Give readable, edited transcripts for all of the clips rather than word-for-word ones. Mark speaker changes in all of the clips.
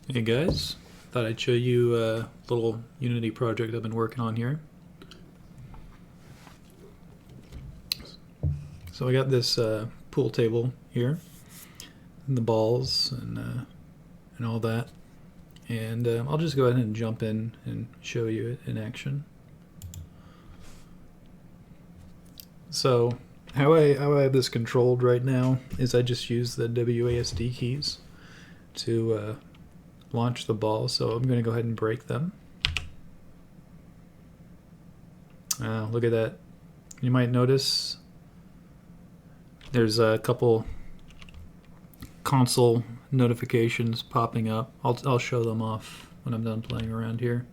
Speaker 1: Hey guys, thought I'd show you a little Unity project I've been working on here. So I got this pool table here, and the balls and all that, and I'll just go ahead and jump in and show you it in action. So how I have this controlled right now is I just use the WASD keys to launch the ball. So I'm going to go ahead and break them. Look at that. You might notice there's a couple console notifications popping up. I'll show them off when I'm done playing around here.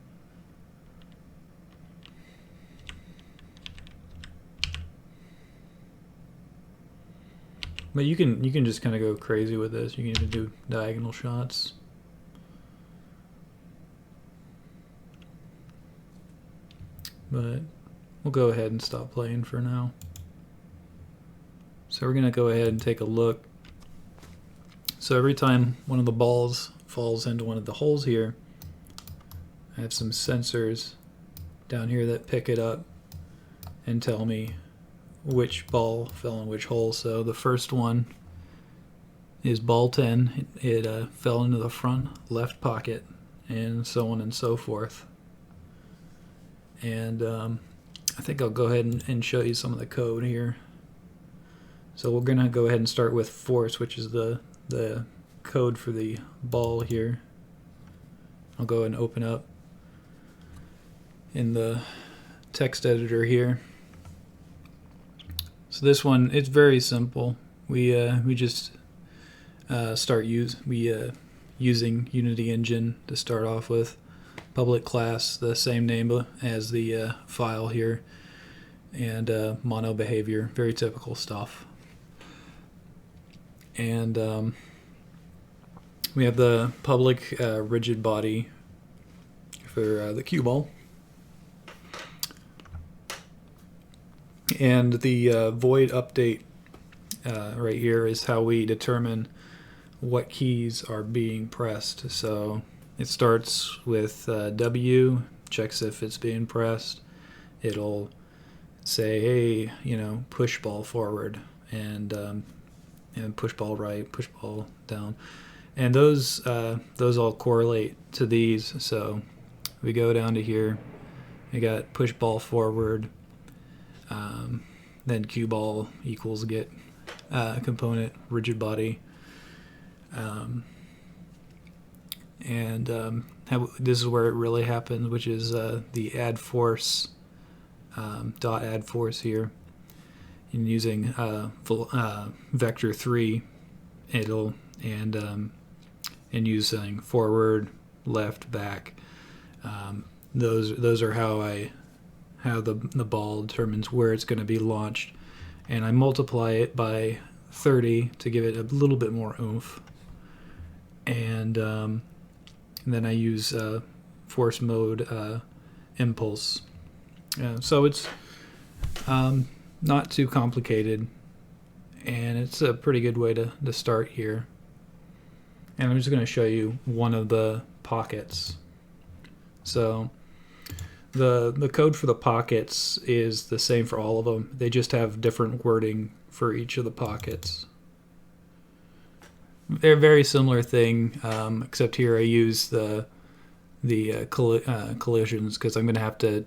Speaker 1: But you can just kind of go crazy with this. You can even do diagonal shots. But we'll go ahead and stop playing for now. So we're going to go ahead and take a look. So every time one of the balls falls into one of the holes here, I have some sensors down here that pick it up and tell me which ball fell in which hole. So the first one is ball 10. It fell into the front left pocket, and so on and so forth. And I think I'll go ahead and show you some of the code here. So we're going to go ahead and start with force, which is the code for the ball here. I'll go ahead and open up in the text editor here. So this one, it's very simple. We just start using Unity Engine to start off with. Public class, the same name as the file here, and mono behavior, very typical stuff. And we have the public rigid body for the cue ball. And the void update right here is how we determine what keys are being pressed. So it starts with W, checks if it's being pressed. It'll say, hey, push ball forward, and push ball right, push ball down. And those all correlate to these. So we go down to here. We got push ball forward. Then cue ball equals get component rigid body. This is where it really happens, which is the add force dot add force here. And using vector 3, and using forward, left, back. Those are how the ball determines where it's going to be launched, and I multiply it by 30 to give it a little bit more oomph, and then I use force mode impulse. So it's not too complicated, and it's a pretty good way to start here. And I'm just going to show you one of the pockets. So the code for the pockets is the same for all of them. They just have different wording for each of the pockets. They're a very similar thing, except here I use the collisions, because I'm going to have to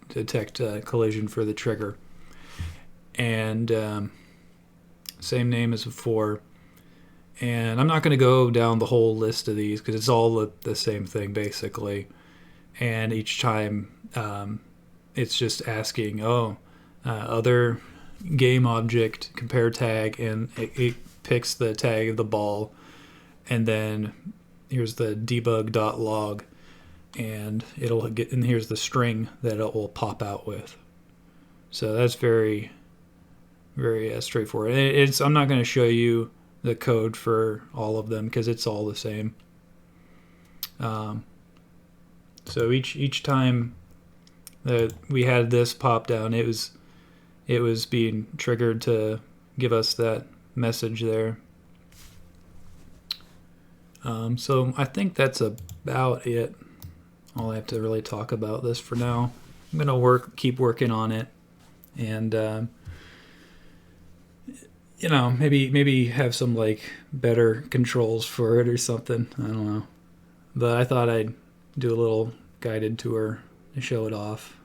Speaker 1: detect collision for the trigger. And same name as before. And I'm not going to go down the whole list of these, because it's all the same thing basically. And each time it's just asking, other game object, compare tag, and it picks the tag of the ball, and then here's the debug.log, and and here's the string that it will pop out with. So that's very, very straightforward. I'm not going to show you the code for all of them, because it's all the same. So each time that we had this pop down, it was being triggered to give us that message there. So I think that's about it. All I have to really talk about this for now. I'm gonna keep working on it, and maybe have some like better controls for it or something. I don't know, but I thought I'd do a little guided tour to show it off.